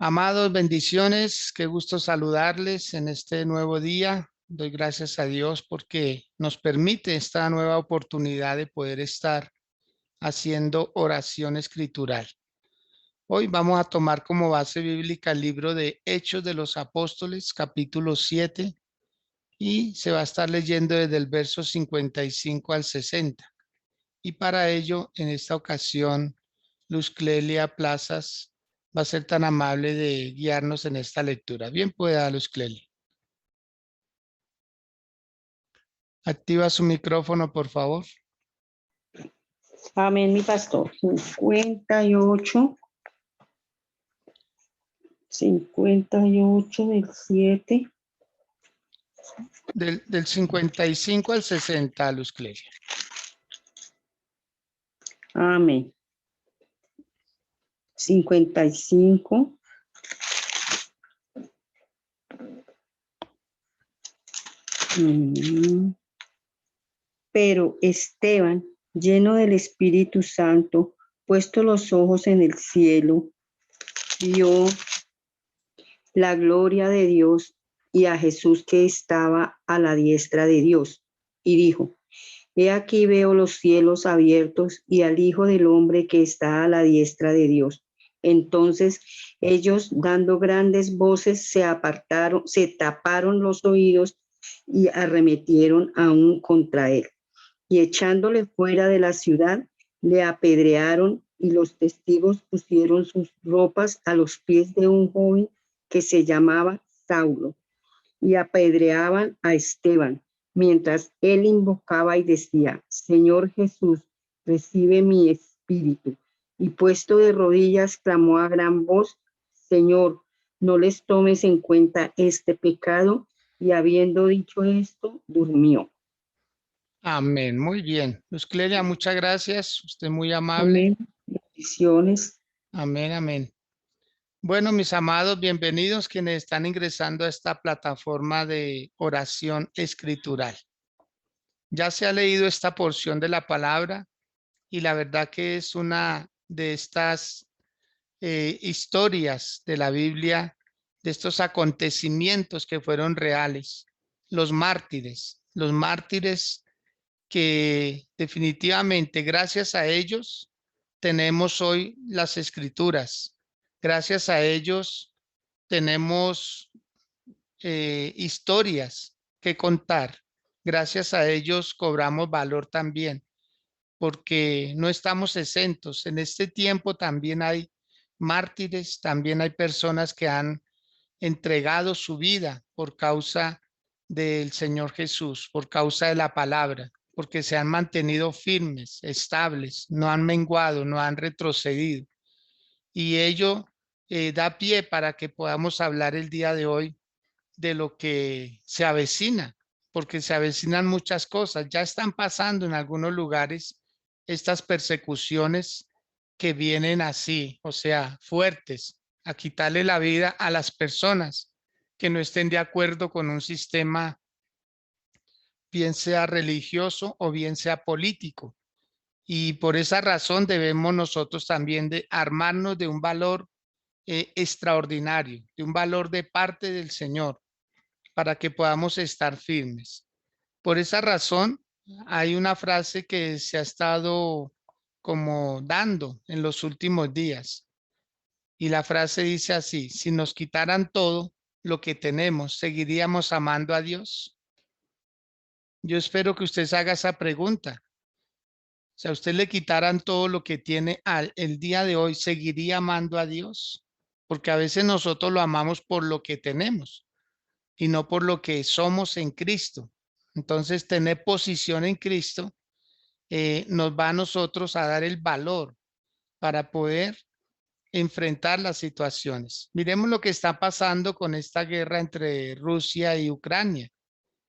Amados, bendiciones, qué gusto saludarles en este nuevo día. Doy gracias a Dios porque nos permite esta nueva oportunidad de poder estar haciendo oración escritural. Hoy vamos a tomar como base bíblica el libro de Hechos de los Apóstoles, capítulo 7, y se va a estar leyendo desde el verso 55 al 60. Y para ello, en esta ocasión, Luz Clelia Plazas va a ser tan amable de guiarnos en esta lectura. Bien pueda, Luz Clelia. Activa su micrófono, por favor. Amén, mi pastor. 58 del 7. Del 55 al 60, Luz Clelia. Amén. 55. Pero Esteban, lleno del Espíritu Santo, puesto los ojos en el cielo, vio la gloria de Dios y a Jesús que estaba a la diestra de Dios, y dijo: He aquí veo los cielos abiertos y al Hijo del Hombre que está a la diestra de Dios. Entonces ellos, dando grandes voces, se taparon los oídos y arremetieron aún contra él. Y echándole fuera de la ciudad, le apedrearon, y los testigos pusieron sus ropas a los pies de un joven que se llamaba Saulo, y apedreaban a Esteban, mientras él invocaba y decía: Señor Jesús, recibe mi espíritu. Y puesto de rodillas, clamó a gran voz: Señor, no les tomes en cuenta este pecado. Y habiendo dicho esto, durmió. Amén. Muy bien. Luz Clelia, muchas gracias. Usted es muy amable. Amén. Bendiciones. Amén, amén. Bueno, mis amados, bienvenidos quienes están ingresando a esta plataforma de oración escritural. Ya se ha leído esta porción de la palabra y la verdad que es una de estas historias de la Biblia, de estos acontecimientos que fueron reales, los mártires que definitivamente gracias a ellos tenemos hoy las escrituras, gracias a ellos tenemos historias que contar, gracias a ellos cobramos valor también porque no estamos exentos. En este tiempo también hay mártires, también hay personas que han entregado su vida por causa del Señor Jesús, por causa de la palabra, porque se han mantenido firmes, estables, no han menguado, no han retrocedido. Y ello da pie para que podamos hablar el día de hoy de lo que se avecina, porque se avecinan muchas cosas. Ya están pasando en algunos lugares estas persecuciones que vienen así, o sea, fuertes, a quitarle la vida a las personas que no estén de acuerdo con un sistema, bien sea religioso o bien sea político. Y por esa razón debemos nosotros también de armarnos de un valor extraordinario, de un valor de parte del Señor, para que podamos estar firmes. Por esa razón, hay una frase que se ha estado como dando en los últimos días. Y la frase dice así: si nos quitaran todo lo que tenemos, ¿seguiríamos amando a Dios? Yo espero que usted se haga esa pregunta. Si a usted le quitaran todo lo que tiene el día de hoy, ¿seguiría amando a Dios? Porque a veces nosotros lo amamos por lo que tenemos y no por lo que somos en Cristo. Entonces, tener posición en Cristo nos va a nosotros a dar el valor para poder enfrentar las situaciones. Miremos lo que está pasando con esta guerra entre Rusia y Ucrania.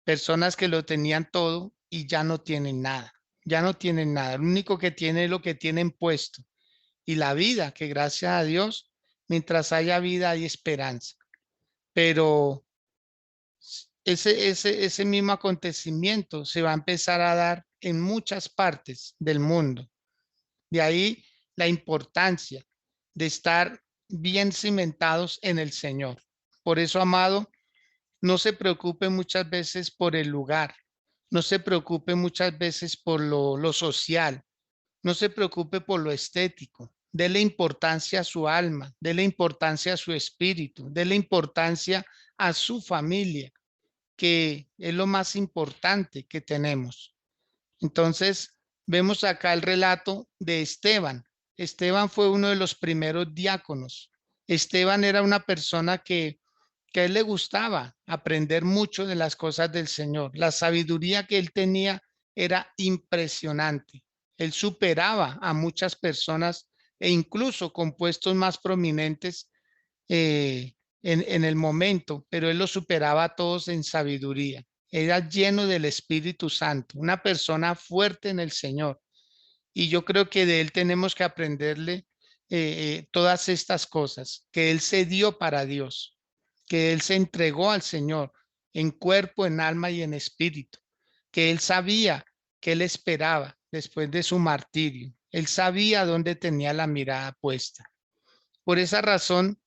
Personas que lo tenían todo y ya no tienen nada. Ya no tienen nada. Lo único que tienen es lo que tienen puesto. Y la vida, que gracias a Dios, mientras haya vida hay esperanza. Pero ese mismo acontecimiento se va a empezar a dar en muchas partes del mundo. De ahí la importancia de estar bien cimentados en el Señor. Por eso, amado, no se preocupe muchas veces por el lugar, no se preocupe muchas veces por lo social, no se preocupe por lo estético. Dele importancia a su alma, dele importancia a su espíritu, dele importancia a su familia, que es lo más importante que tenemos. Entonces, vemos acá el relato de Esteban. Esteban fue uno de los primeros diáconos. Esteban era una persona que a él le gustaba aprender mucho de las cosas del Señor. La sabiduría que él tenía era impresionante. Él superaba a muchas personas e incluso con puestos más prominentes en el momento, pero él los superaba a todos en sabiduría. Era lleno del Espíritu Santo, una persona fuerte en el Señor. Y yo creo que de él tenemos que aprenderle todas estas cosas, que él se dio para Dios, que él se entregó al Señor en cuerpo, en alma y en espíritu, que él sabía que él esperaba después de su martirio. Él sabía dónde tenía la mirada puesta. Por esa razón,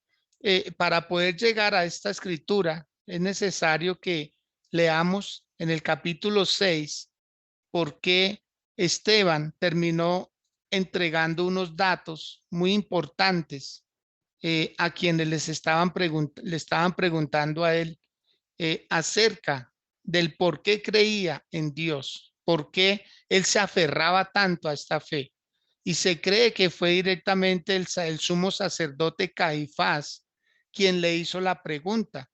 para poder llegar a esta escritura, es necesario que leamos en el capítulo 6 por qué Esteban terminó entregando unos datos muy importantes a quienes le estaban preguntando a él acerca del por qué creía en Dios, por qué él se aferraba tanto a esta fe. Y se cree que fue directamente el sumo sacerdote Caifás quien le hizo la pregunta,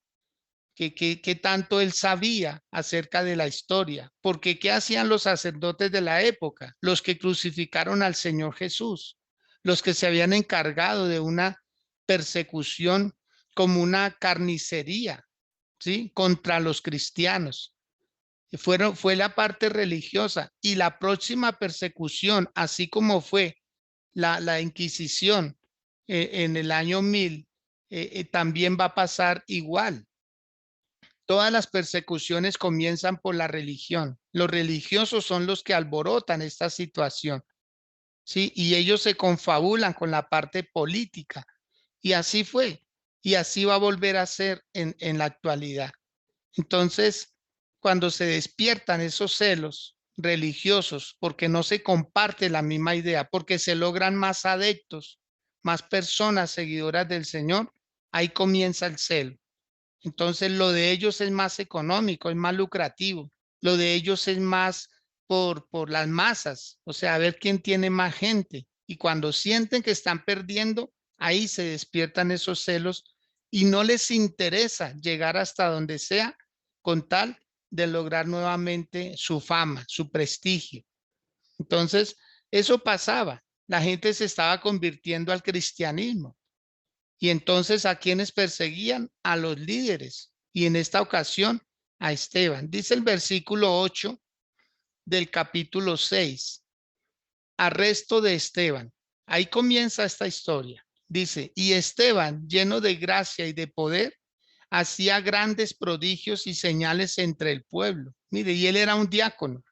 que tanto él sabía acerca de la historia, porque ¿qué hacían los sacerdotes de la época? Los que crucificaron al Señor Jesús, los que se habían encargado de una persecución como una carnicería, ¿sí? Contra los cristianos. Fue la parte religiosa y la próxima persecución, así como fue la Inquisición en el año 1000, también va a pasar igual. Todas las persecuciones comienzan por la religión. Los religiosos son los que alborotan esta situación, ¿sí? Y ellos se confabulan con la parte política. Y así fue. Y así va a volver a ser en la actualidad. Entonces, cuando se despiertan esos celos religiosos, porque no se comparte la misma idea, porque se logran más adeptos, más personas seguidoras del Señor, ahí comienza el celo. Entonces, lo de ellos es más económico, es más lucrativo. Lo de ellos es más por las masas, o sea, a ver quién tiene más gente. Y cuando sienten que están perdiendo, ahí se despiertan esos celos y no les interesa llegar hasta donde sea con tal de lograr nuevamente su fama, su prestigio. Entonces, eso pasaba. La gente se estaba convirtiendo al cristianismo. Y entonces, ¿a quienes perseguían? A los líderes. Y en esta ocasión, a Esteban. Dice el versículo 8 del capítulo 6. Arresto de Esteban. Ahí comienza esta historia. Dice, y Esteban, lleno de gracia y de poder, hacía grandes prodigios y señales entre el pueblo. Mire, y él era un diácono.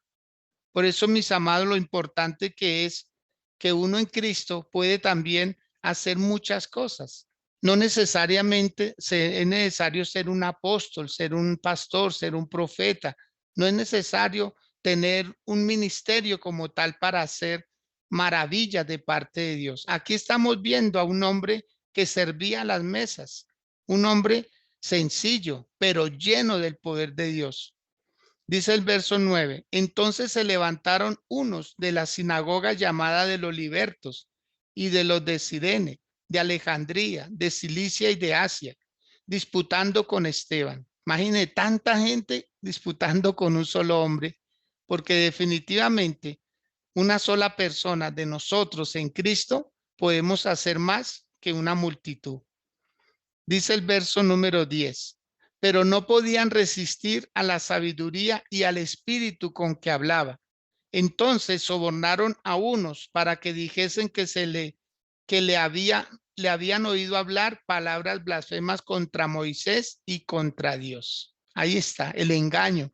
Por eso, mis amados, lo importante que es que uno en Cristo puede también hacer muchas cosas. No necesariamente es necesario ser un apóstol, ser un pastor, ser un profeta. No es necesario tener un ministerio como tal para hacer maravillas de parte de Dios. Aquí estamos viendo a un hombre que servía a las mesas, un hombre sencillo, pero lleno del poder de Dios. Dice el verso 9, entonces se levantaron unos de la sinagoga llamada de los libertos y de los de Cirene, de Alejandría, de Cilicia y de Asia, disputando con Esteban. Imagine tanta gente disputando con un solo hombre, porque definitivamente una sola persona de nosotros en Cristo podemos hacer más que una multitud. Dice el verso número 10, pero no podían resistir a la sabiduría y al espíritu con que hablaba. Entonces sobornaron a unos para que dijesen que le habían oído hablar palabras blasfemas contra Moisés y contra Dios. Ahí está el engaño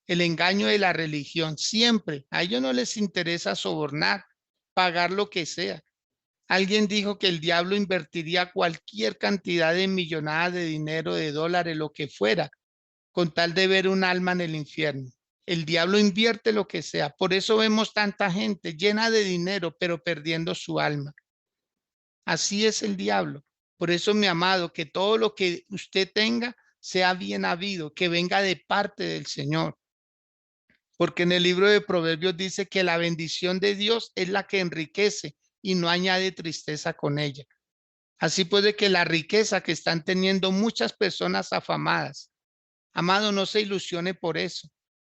de la religión. Siempre a ellos no les interesa sobornar, pagar lo que sea. Alguien dijo que el diablo invertiría cualquier cantidad de millonadas de dinero, de dólares, lo que fuera, con tal de ver un alma en el infierno. El diablo invierte lo que sea. Por eso vemos tanta gente llena de dinero, pero perdiendo su alma. Así es el diablo. Por eso, mi amado, que todo lo que usted tenga sea bien habido, que venga de parte del Señor. Porque en el libro de Proverbios dice que la bendición de Dios es la que enriquece y no añade tristeza con ella. Así puede que la riqueza que están teniendo muchas personas afamadas, amado, no se ilusione por eso,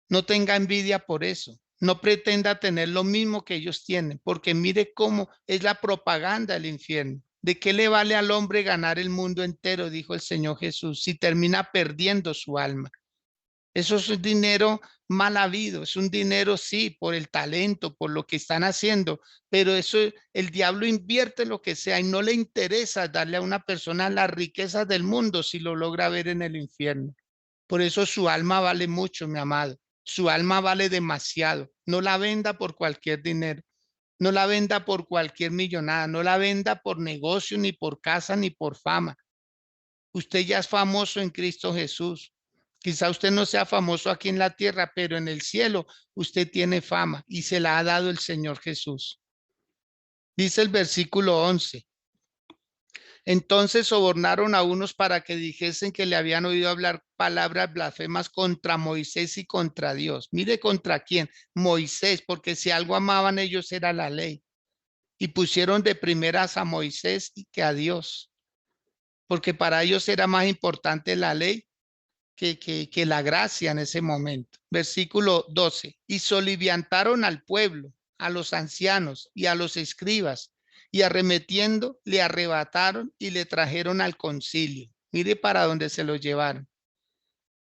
no tenga envidia por eso, no pretenda tener lo mismo que ellos tienen, porque mire cómo es la propaganda del infierno. ¿De qué le vale al hombre ganar el mundo entero, dijo el Señor Jesús, si termina perdiendo su alma? Eso es un dinero mal habido, es un dinero, sí, por el talento, por lo que están haciendo, pero eso el diablo invierte lo que sea y no le interesa darle a una persona las riquezas del mundo si lo logra ver en el infierno. Por eso su alma vale mucho, mi amado. Su alma vale demasiado. No la venda por cualquier dinero. No la venda por cualquier millonada. No la venda por negocio, ni por casa, ni por fama. Usted ya es famoso en Cristo Jesús. Quizá usted no sea famoso aquí en la tierra, pero en el cielo usted tiene fama y se la ha dado el Señor Jesús. Dice el versículo 11. Entonces sobornaron a unos para que dijesen que le habían oído hablar palabras blasfemas contra Moisés y contra Dios. Mire contra quién, Moisés, porque si algo amaban ellos era la ley. Y pusieron de primeras a Moisés y que a Dios, porque para ellos era más importante la ley que la gracia en ese momento. Versículo 12. Y soliviantaron al pueblo, a los ancianos y a los escribas, y arremetiendo le arrebataron y le trajeron al concilio. Mire para dónde se lo llevaron.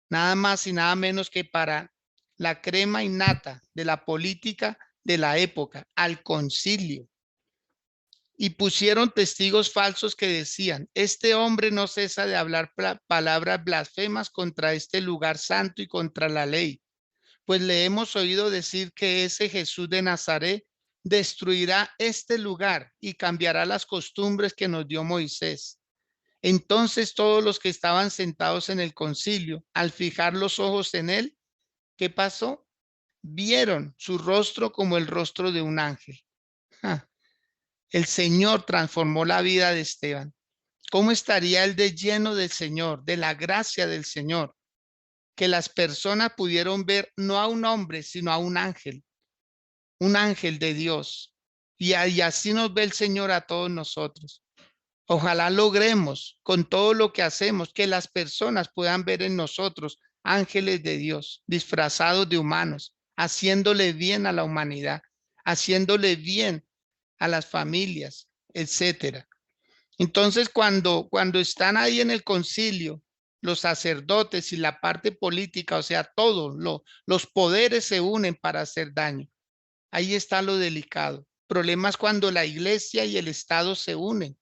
Nada más y nada menos que para la crema innata de la política de la época, al concilio. Y pusieron testigos falsos que decían, este hombre no cesa de hablar palabras blasfemas contra este lugar santo y contra la ley, pues le hemos oído decir que ese Jesús de Nazaret destruirá este lugar y cambiará las costumbres que nos dio Moisés. Entonces todos los que estaban sentados en el concilio, al fijar los ojos en él, ¿qué pasó? Vieron su rostro como el rostro de un ángel. Ja. El Señor transformó la vida de Esteban. ¿Cómo estaría él de lleno del Señor, de la gracia del Señor? Que las personas pudieron ver no a un hombre, sino a un ángel de Dios. Y así nos ve el Señor a todos nosotros. Ojalá logremos con todo lo que hacemos que las personas puedan ver en nosotros ángeles de Dios, disfrazados de humanos, haciéndole bien a la humanidad, haciéndole bien a las familias, etcétera. Entonces, cuando están ahí en el concilio, los sacerdotes y la parte política, o sea, todos los poderes se unen para hacer daño. Ahí está lo delicado. Problemas cuando la iglesia y el Estado se unen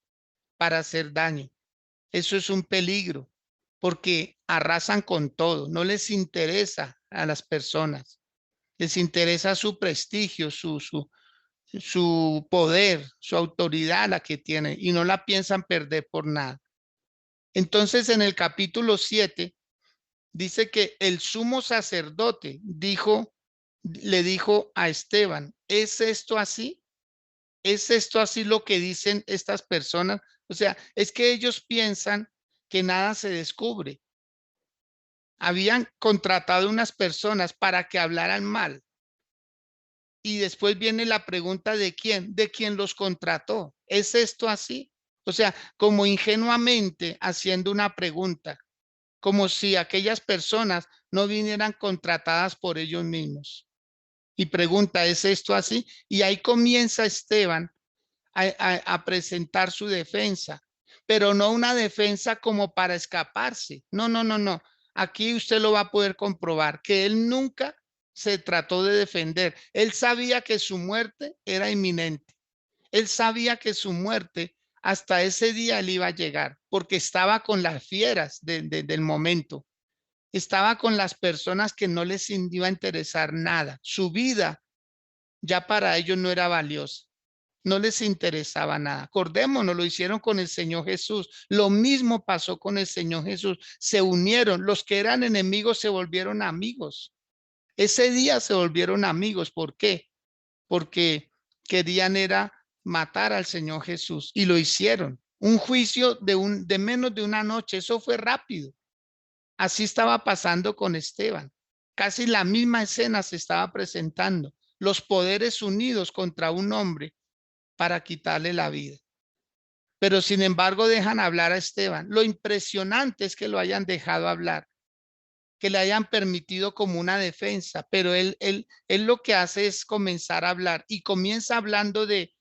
para hacer daño. Eso es un peligro porque arrasan con todo. No les interesa a las personas. Les interesa su prestigio, su poder, su autoridad la que tienen y no la piensan perder por nada. Entonces en el capítulo 7 dice que el sumo sacerdote le dijo a Esteban, ¿es esto así? ¿Es esto así lo que dicen estas personas? O sea, es que ellos piensan que nada se descubre. Habían contratado unas personas para que hablaran mal. Y después viene la pregunta de quién los contrató. ¿Es esto así? O sea, como ingenuamente haciendo una pregunta, como si aquellas personas no vinieran contratadas por ellos mismos. Y pregunta, ¿es esto así? Y ahí comienza Esteban a presentar su defensa, pero no una defensa como para escaparse. No, no, no, no. Aquí usted lo va a poder comprobar, que él nunca se trató de defender. Él sabía que su muerte era inminente. Él sabía que su muerte hasta ese día él iba a llegar, porque estaba con las fieras del momento. Estaba con las personas que no les iba a interesar nada. Su vida ya para ellos no era valiosa. No les interesaba nada. Acordémonos, lo hicieron con el Señor Jesús. Lo mismo pasó con el Señor Jesús. Se unieron. Los que eran enemigos se volvieron amigos. Ese día se volvieron amigos. ¿Por qué? Porque querían era matar al Señor Jesús y lo hicieron. Un juicio de menos de una noche. Eso fue rápido. Así estaba pasando con Esteban. Casi la misma escena se estaba presentando. Los poderes unidos contra un hombre para quitarle la vida. Pero sin embargo dejan hablar a Esteban. Lo impresionante es que lo hayan dejado hablar, que le hayan permitido como una defensa, pero él lo que hace es comenzar a hablar y comienza hablando de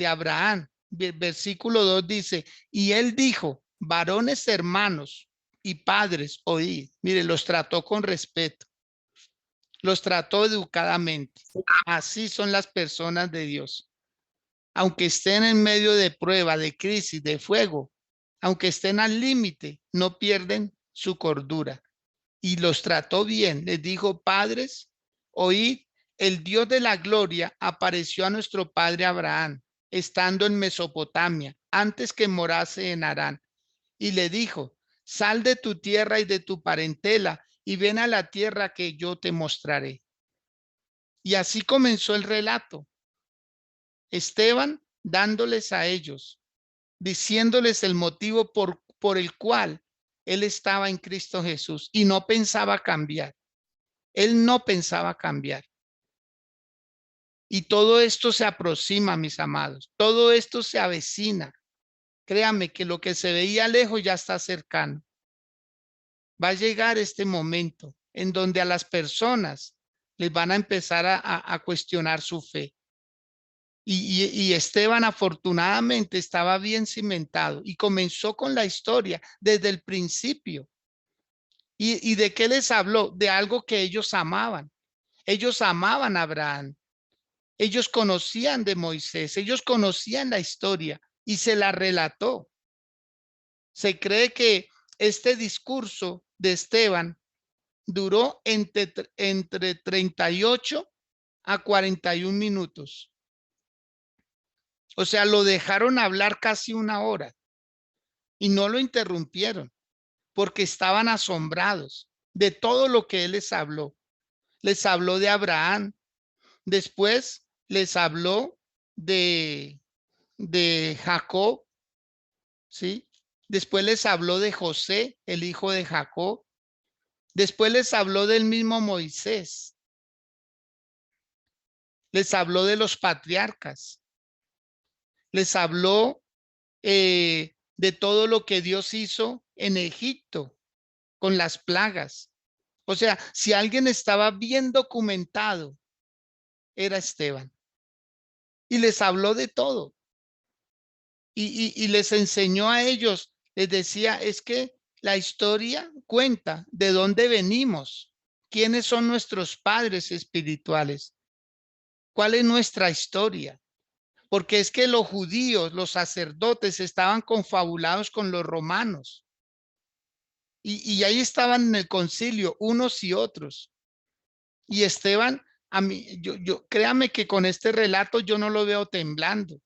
Abraham. Versículo 2 dice, y él dijo, varones hermanos y padres, oíd. Mire, los trató con respeto, los trató educadamente. Así son las personas de Dios. Aunque estén en medio de prueba, de crisis, de fuego, aunque estén al límite, no pierden su cordura. Y los trató bien. Les dijo, padres, oíd, el Dios de la gloria apareció a nuestro padre Abraham, estando en Mesopotamia, antes que morase en Harán. Y le dijo, sal de tu tierra y de tu parentela y ven a la tierra que yo te mostraré. Y así comenzó el relato. Esteban dándoles a ellos, diciéndoles el motivo por el cual él estaba en Cristo Jesús y no pensaba cambiar. Él no pensaba cambiar. Y todo esto se aproxima, mis amados. Todo esto se avecina. Créame que lo que se veía lejos ya está cercano. Va a llegar este momento en donde a las personas les van a empezar a cuestionar su fe. Y Esteban afortunadamente estaba bien cimentado y comenzó con la historia desde el principio. ¿Y de qué les habló? De algo que ellos amaban. Ellos amaban a Abraham. Ellos conocían de Moisés. Ellos conocían la historia y se la relató. Se cree que este discurso de Esteban duró entre 38 a 41 minutos. O sea, lo dejaron hablar casi una hora y no lo interrumpieron porque estaban asombrados de todo lo que él les habló. Les habló de Abraham, después les habló de Jacob, ¿sí? Después les habló de José, el hijo de Jacob. Después les habló del mismo Moisés. Les habló de los patriarcas. Les habló de todo lo que Dios hizo en Egipto con las plagas. O sea, si alguien estaba bien documentado, era Esteban. Y les habló de todo. Y les enseñó a ellos, les decía, es que la historia cuenta de dónde venimos, quiénes son nuestros padres espirituales, cuál es nuestra historia. Porque es que los judíos, los sacerdotes estaban confabulados con los romanos. Y ahí estaban en el concilio unos y otros. Y Esteban, a mí, créame que con este relato yo no lo veo temblando.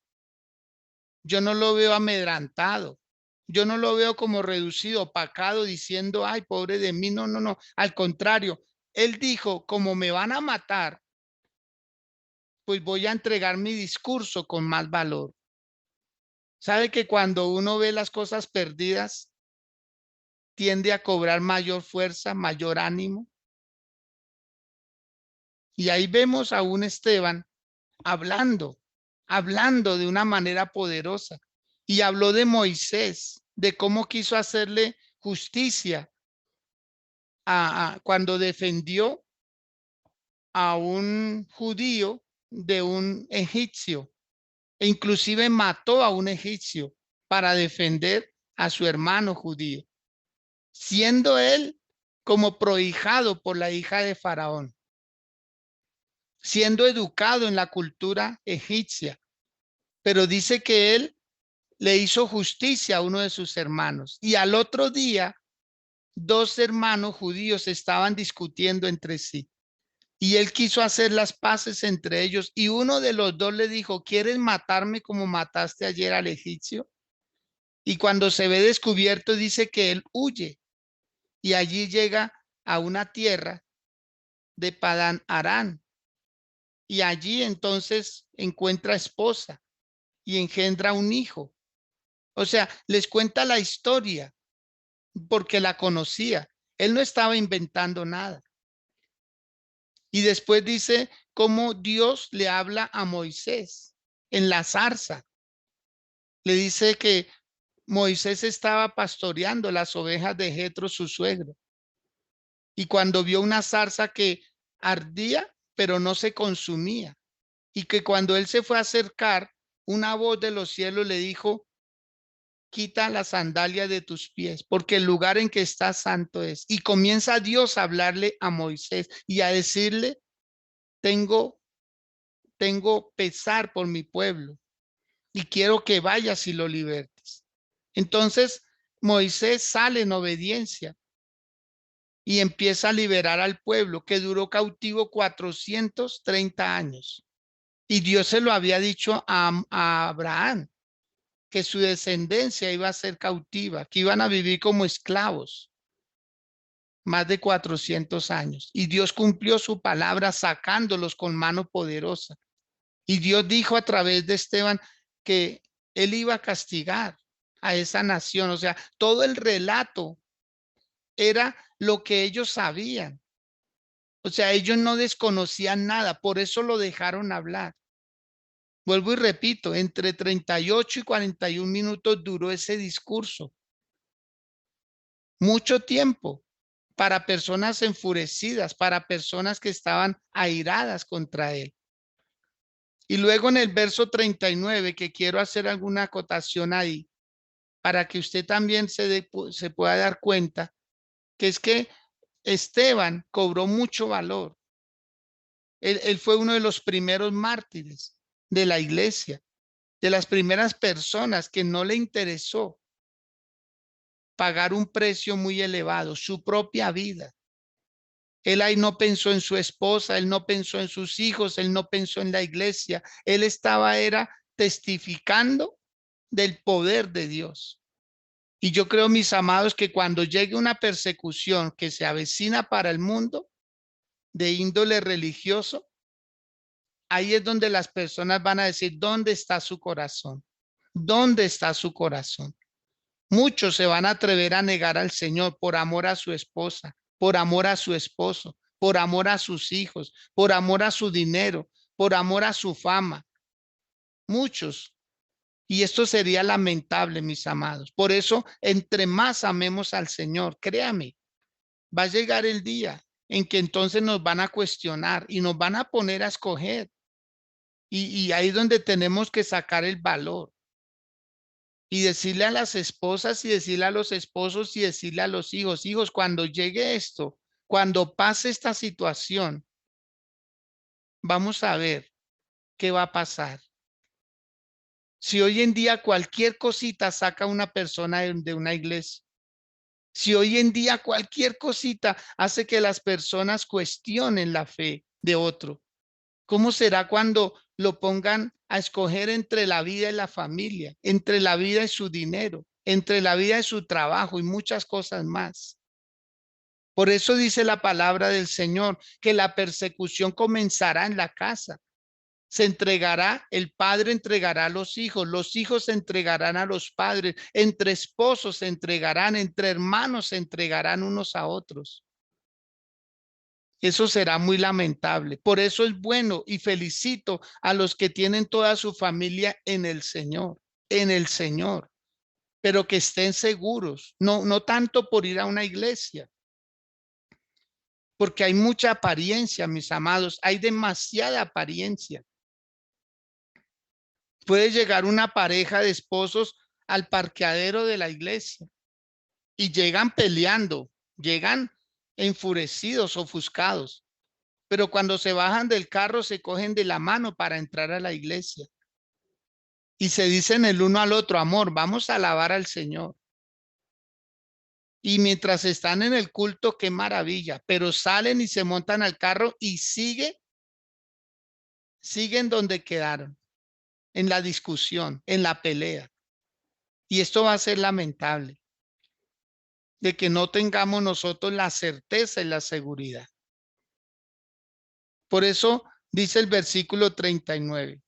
Yo no lo veo amedrantado. Yo no lo veo como reducido, opacado, diciendo, ay, pobre de mí. No, no, no. Al contrario, él dijo, como me van a matar, pues voy a entregar mi discurso con más valor. ¿Sabe que cuando uno ve las cosas perdidas, tiende a cobrar mayor fuerza, mayor ánimo? Y ahí vemos a un Esteban hablando de una manera poderosa. Y habló de Moisés, de cómo quiso hacerle justicia cuando defendió a un judío de un egipcio. E inclusive mató a un egipcio para defender a su hermano judío, siendo él como prohijado por la hija de Faraón, siendo educado en la cultura egipcia. Pero dice que él le hizo justicia a uno de sus hermanos. Y al otro día, dos hermanos judíos estaban discutiendo entre sí. Y él quiso hacer las paces entre ellos. Y uno de los dos le dijo, ¿quieres matarme como mataste ayer al egipcio? Y cuando se ve descubierto, dice que él huye. Y allí llega a una tierra de Padán Arán. Y allí entonces encuentra esposa y engendra un hijo. O sea, les cuenta la historia porque la conocía. Él no estaba inventando nada. Y después dice cómo Dios le habla a Moisés en la zarza. Le dice que Moisés estaba pastoreando las ovejas de Jetro, su suegro. Y cuando vio una zarza que ardía, pero no se consumía. Y que cuando él se fue a acercar, una voz de los cielos le dijo, quita la sandalia de tus pies, porque el lugar en que estás santo es. Y comienza Dios a hablarle a Moisés y a decirle, tengo pesar por mi pueblo y quiero que vayas y lo libertes. Entonces Moisés sale en obediencia y empieza a liberar al pueblo que duró cautivo 430 años. Y Dios se lo había dicho a Abraham, que su descendencia iba a ser cautiva, que iban a vivir como esclavos más de 400 años. Y Dios cumplió su palabra sacándolos con mano poderosa. Y Dios dijo a través de Esteban que él iba a castigar a esa nación. O sea, todo el relato era lo que ellos sabían. O sea, ellos no desconocían nada, por eso lo dejaron hablar. Vuelvo y repito, entre 38 y 41 minutos duró ese discurso. Mucho tiempo para personas enfurecidas, para personas que estaban airadas contra él. Y luego en el verso 39, que quiero hacer alguna acotación ahí, para que usted también se pueda dar cuenta, que es que Esteban cobró mucho valor. Él fue uno de los primeros mártires de la iglesia, de las primeras personas que no le interesó pagar un precio muy elevado, su propia vida. Él ahí no pensó en su esposa, él no pensó en sus hijos, él no pensó en la iglesia. Él era testificando del poder de Dios. Y yo creo, mis amados, que cuando llegue una persecución que se avecina para el mundo de índole religioso, ahí es donde las personas van a decir, ¿dónde está su corazón? ¿Dónde está su corazón? Muchos se van a atrever a negar al Señor por amor a su esposa, por amor a su esposo, por amor a sus hijos, por amor a su dinero, por amor a su fama. Muchos. Y esto sería lamentable, mis amados. Por eso, entre más amemos al Señor, créame, va a llegar el día en que entonces nos van a cuestionar y nos van a poner a escoger. Y ahí es donde tenemos que sacar el valor y decirle a las esposas y decirle a los esposos y decirle a los hijos, hijos, cuando llegue esto, cuando pase esta situación, vamos a ver qué va a pasar. Si hoy en día cualquier cosita saca a una persona de una iglesia, si hoy en día cualquier cosita hace que las personas cuestionen la fe de otro, ¿cómo será cuando lo pongan a escoger entre la vida y la familia, entre la vida y su dinero, entre la vida y su trabajo y muchas cosas más? Por eso dice la palabra del Señor que la persecución comenzará en la casa. Se entregará, el padre entregará a los hijos se entregarán a los padres, entre esposos se entregarán, entre hermanos se entregarán unos a otros. Eso será muy lamentable. Por eso es bueno y felicito a los que tienen toda su familia en el Señor, pero que estén seguros, no tanto por ir a una iglesia, porque hay mucha apariencia, mis amados, hay demasiada apariencia. Puede llegar una pareja de esposos al parqueadero de la iglesia y llegan peleando, llegan enfurecidos, ofuscados, pero cuando se bajan del carro se cogen de la mano para entrar a la iglesia y se dicen el uno al otro, amor, vamos a alabar al Señor. Y mientras están en el culto, qué maravilla, pero salen y se montan al carro y siguen donde quedaron, en la discusión, en la pelea. Y esto va a ser lamentable, de que no tengamos nosotros la certeza y la seguridad. Por eso dice el versículo 39,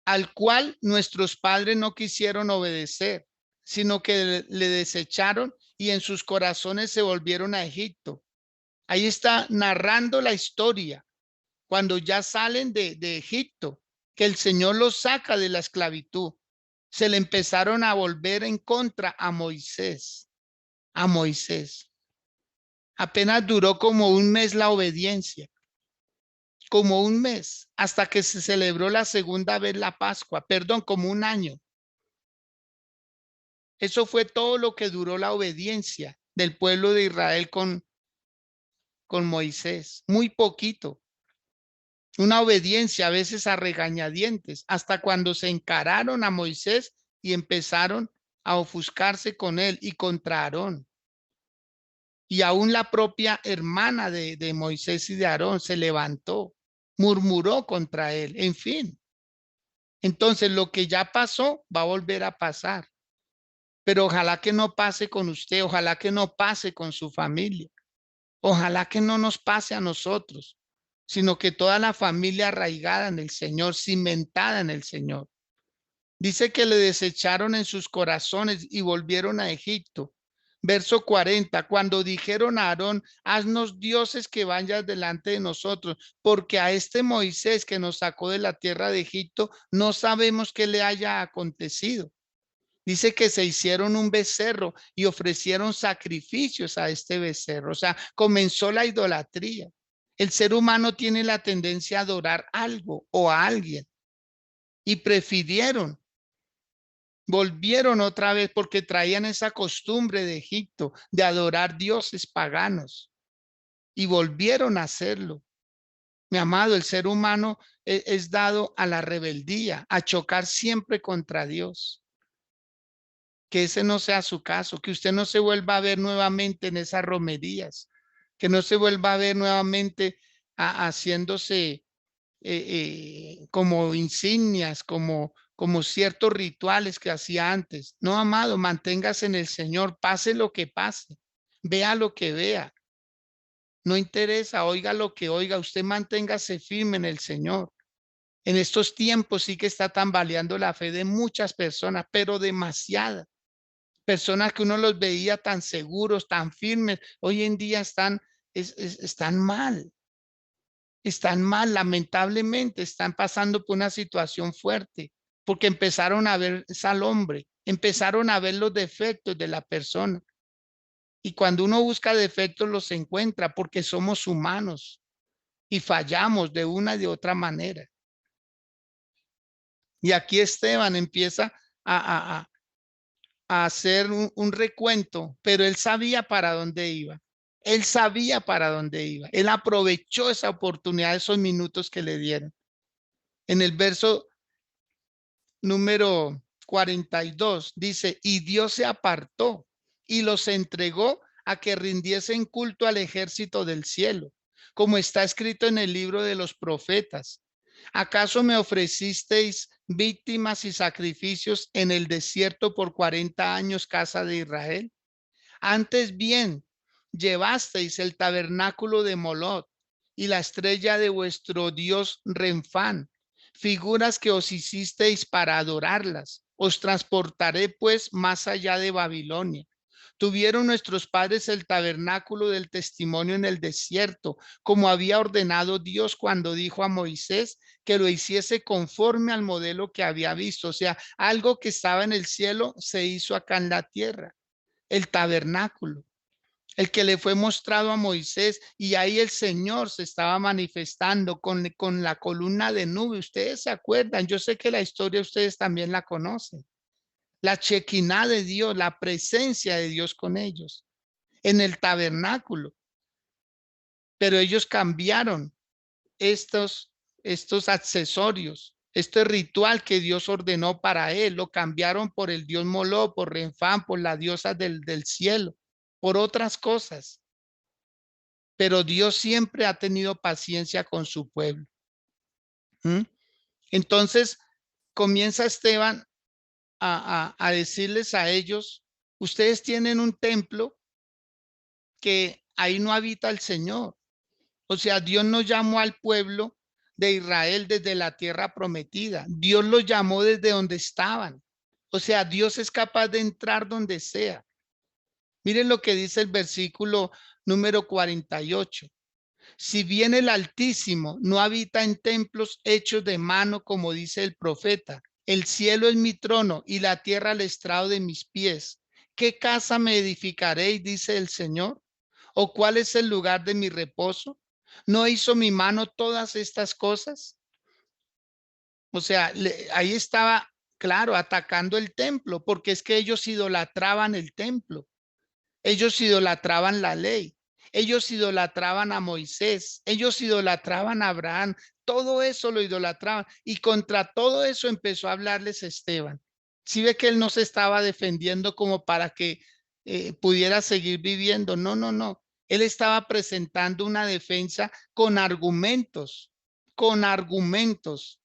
al cual nuestros padres no quisieron obedecer, sino que le desecharon y en sus corazones se volvieron a Egipto. Ahí está narrando la historia, cuando ya salen de Egipto, que el Señor los saca de la esclavitud. Se le empezaron a volver en contra a Moisés. A Moisés. Apenas duró como un mes la obediencia, como un mes, hasta que se celebró la segunda vez la Pascua, perdón, como un año. Eso fue todo lo que duró la obediencia del pueblo de Israel con Moisés, muy poquito. Una obediencia a veces a regañadientes, hasta cuando se encararon a Moisés y empezaron a ofuscarse con él y contra Aarón. Y aún la propia hermana de Moisés y de Aarón se levantó, murmuró contra él, en fin. Entonces lo que ya pasó va a volver a pasar. Pero ojalá que no pase con usted, ojalá que no pase con su familia, ojalá que no nos pase a nosotros, sino que toda la familia arraigada en el Señor, cimentada en el Señor. Dice que le desecharon en sus corazones y volvieron a Egipto. Verso 40, cuando dijeron a Aarón, haznos dioses que vayan delante de nosotros, porque a este Moisés que nos sacó de la tierra de Egipto, no sabemos qué le haya acontecido. Dice que se hicieron un becerro y ofrecieron sacrificios a este becerro. O sea, comenzó la idolatría. El ser humano tiene la tendencia a adorar algo o a alguien y volvieron otra vez porque traían esa costumbre de Egipto de adorar dioses paganos y volvieron a hacerlo. Mi amado, el ser humano es dado a la rebeldía, a chocar siempre contra Dios. Que ese no sea su caso, que usted no se vuelva a ver nuevamente en esas romerías, que no se vuelva a ver nuevamente haciéndose como insignias, como ciertos rituales que hacía antes. No, amado, manténgase en el Señor, pase lo que pase, vea lo que vea, no interesa, oiga lo que oiga, usted manténgase firme en el Señor. En estos tiempos sí que está tambaleando la fe de muchas personas, pero demasiadas. Personas que uno los veía tan seguros, tan firmes, hoy en día están mal. Están mal, lamentablemente, están pasando por una situación fuerte, porque empezaron a ver al hombre, empezaron a ver los defectos de la persona. Y cuando uno busca defectos, los encuentra porque somos humanos y fallamos de una y de otra manera. Y aquí Esteban empieza a, a hacer un recuento, pero él sabía para dónde iba. Él sabía para dónde iba. Él aprovechó esa oportunidad, esos minutos que le dieron. En el verso número 42 dice, y Dios se apartó y los entregó a que rindiesen culto al ejército del cielo, como está escrito en el libro de los profetas. ¿Acaso me ofrecisteis víctimas y sacrificios en el desierto por 40 años, casa de Israel? Antes bien, llevasteis el tabernáculo de Moloch y la estrella de vuestro dios Renfán, figuras que os hicisteis para adorarlas. Os transportaré pues más allá de Babilonia. Tuvieron nuestros padres el tabernáculo del testimonio en el desierto, como había ordenado Dios cuando dijo a Moisés que lo hiciese conforme al modelo que había visto. O sea, algo que estaba en el cielo se hizo acá en la tierra. El tabernáculo, el que le fue mostrado a Moisés, y ahí el Señor se estaba manifestando con la columna de nube. Ustedes se acuerdan, yo sé que la historia ustedes también la conocen. La chequiná de Dios, la presencia de Dios con ellos en el tabernáculo. Pero ellos cambiaron estos accesorios, este ritual que Dios ordenó para él, lo cambiaron por el dios Moló, por Renfán, por la diosa del cielo. por otras cosas, pero Dios siempre ha tenido paciencia con su pueblo. ¿Mm? Entonces comienza Esteban a decirles a ellos, ustedes tienen un templo que ahí no habita el Señor. O sea, Dios no llamó al pueblo de Israel desde la tierra prometida. Dios los llamó desde donde estaban. O sea, Dios es capaz de entrar donde sea. Miren lo que dice el versículo número 48. Si bien el Altísimo no habita en templos hechos de mano, como dice el profeta, el cielo es mi trono y la tierra el estrado de mis pies. ¿Qué casa me edificaréis, dice el Señor? ¿O cuál es el lugar de mi reposo? ¿No hizo mi mano todas estas cosas? O sea, ahí estaba, claro, atacando el templo, porque es que ellos idolatraban el templo. Ellos idolatraban la ley. Ellos idolatraban a Moisés. Ellos idolatraban a Abraham. Todo eso lo idolatraban. Y contra todo eso empezó a hablarles Esteban. Si ve que él no se estaba defendiendo como para que pudiera seguir viviendo. No, no, no. Él estaba presentando una defensa con argumentos, con argumentos.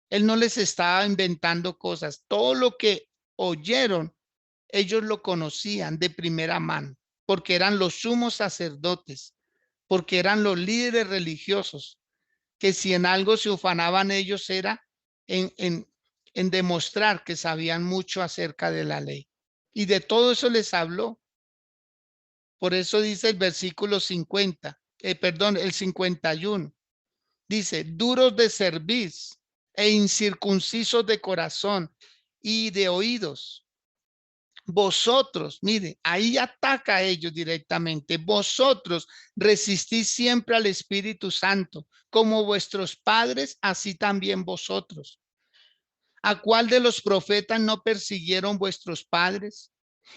Él no les estaba inventando cosas. Todo lo que oyeron, ellos lo conocían de primera mano, porque eran los sumos sacerdotes, porque eran los líderes religiosos, que si en algo se ufanaban ellos era en, en, en demostrar que sabían mucho acerca de la ley. Y de todo eso les habló. Por eso dice el versículo 50, perdón, el 51. Dice, duros de cerviz e incircuncisos de corazón y de oídos. Vosotros, mire, ahí ataca a ellos directamente. Vosotros resistís siempre al Espíritu Santo, como vuestros padres, así también vosotros. ¿A cuál de los profetas no persiguieron vuestros padres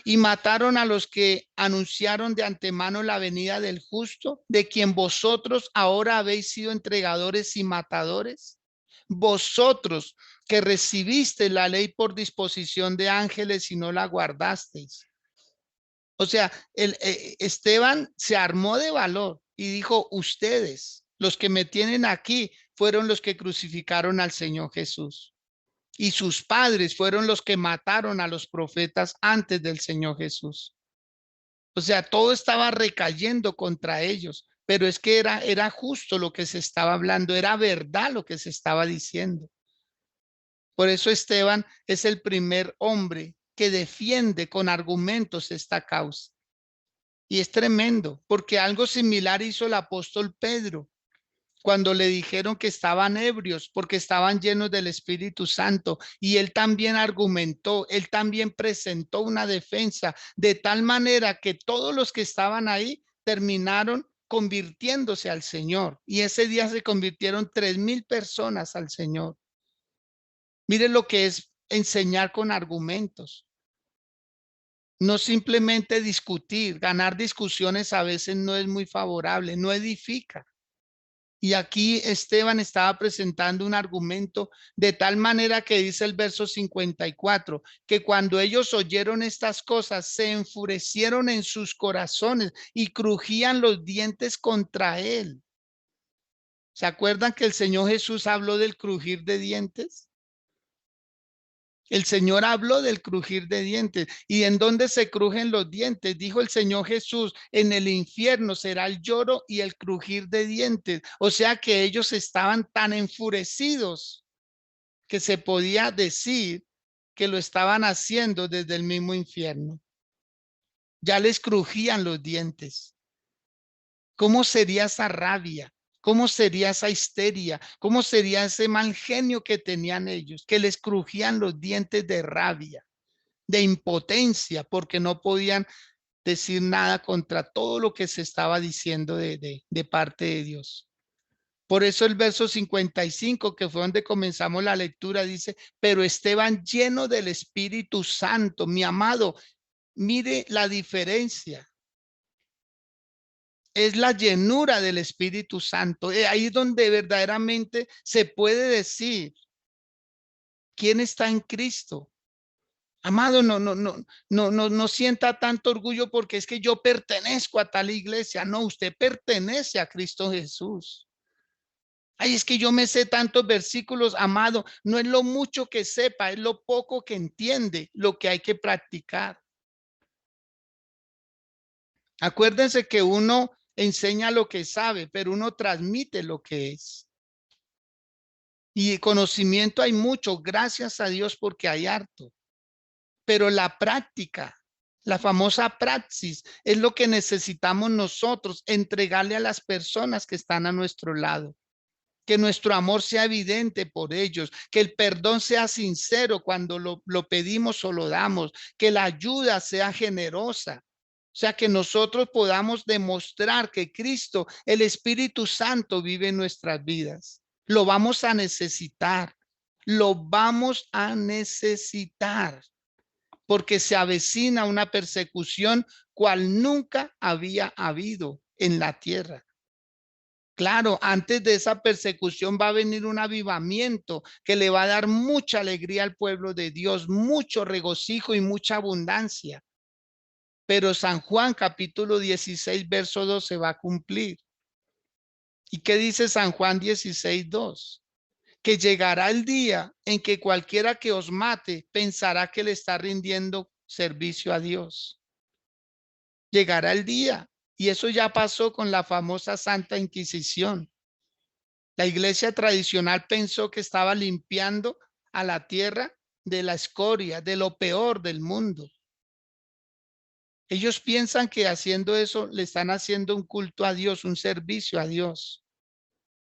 y mataron a los que anunciaron de antemano la venida del justo, de quien vosotros ahora habéis sido entregadores y matadores? Vosotros que recibiste la ley por disposición de ángeles y no la guardasteis. O sea, Esteban se armó de valor y dijo, ustedes, los que me tienen aquí, fueron los que crucificaron al Señor Jesús. Y sus padres fueron los que mataron a los profetas antes del Señor Jesús. O sea, todo estaba recayendo contra ellos, pero es que era justo lo que se estaba hablando, era verdad lo que se estaba diciendo. Por eso Esteban es el primer hombre que defiende con argumentos esta causa. Y es tremendo, porque algo similar hizo el apóstol Pedro cuando le dijeron que estaban ebrios porque estaban llenos del Espíritu Santo. Y él también argumentó, él también presentó una defensa de tal manera que todos los que estaban ahí terminaron convirtiéndose al Señor. Y ese día se convirtieron 3,000 personas al Señor. Miren lo que es enseñar con argumentos. No simplemente discutir, ganar discusiones a veces no es muy favorable, no edifica. Y aquí Esteban estaba presentando un argumento de tal manera que dice el verso 54, que cuando ellos oyeron estas cosas, se enfurecieron en sus corazones y crujían los dientes contra él. ¿Se acuerdan que el Señor Jesús habló del crujir de dientes? El Señor habló del crujir de dientes. ¿Y en dónde se crujen los dientes? Dijo el Señor Jesús, en el infierno será el lloro y el crujir de dientes. O sea que ellos estaban tan enfurecidos que se podía decir que lo estaban haciendo desde el mismo infierno. Ya les crujían los dientes. ¿Cómo sería esa rabia? ¿Cómo sería esa histeria? ¿Cómo sería ese mal genio que tenían ellos? Que les crujían los dientes de rabia, de impotencia, porque no podían decir nada contra todo lo que se estaba diciendo de parte de Dios. Por eso el verso 55, que fue donde comenzamos la lectura, dice, pero Esteban lleno del Espíritu Santo, mi amado, mire la diferencia. Es la llenura del Espíritu Santo. Ahí es donde verdaderamente se puede decir quién está en Cristo. Amado, no sienta tanto orgullo porque es que yo pertenezco a tal iglesia. No, usted pertenece a Cristo Jesús. Ay, es que yo me sé tantos versículos, amado. No es lo mucho que sepa, es lo poco que entiende, lo que hay que practicar. Acuérdense que uno enseña lo que sabe, pero uno transmite lo que es. Y conocimiento hay mucho, gracias a Dios porque hay harto. Pero la práctica, la famosa praxis, es lo que necesitamos nosotros entregarle a las personas que están a nuestro lado. Que nuestro amor sea evidente por ellos, que el perdón sea sincero cuando lo pedimos o lo damos, que la ayuda sea generosa. O sea, que nosotros podamos demostrar que Cristo, el Espíritu Santo, vive en nuestras vidas. Lo vamos a necesitar, lo vamos a necesitar, porque se avecina una persecución cual nunca había habido en la tierra. Claro, antes de esa persecución va a venir un avivamiento que le va a dar mucha alegría al pueblo de Dios, mucho regocijo y mucha abundancia. Pero San Juan capítulo 16, verso 2 se va a cumplir. ¿Y qué dice San Juan 16, 2? Que llegará el día en que cualquiera que os mate pensará que le está rindiendo servicio a Dios. Llegará el día. Y eso ya pasó con la famosa Santa Inquisición. La iglesia tradicional pensó que estaba limpiando a la tierra de la escoria, de lo peor del mundo. Ellos piensan que haciendo eso le están haciendo un culto a Dios, un servicio a Dios.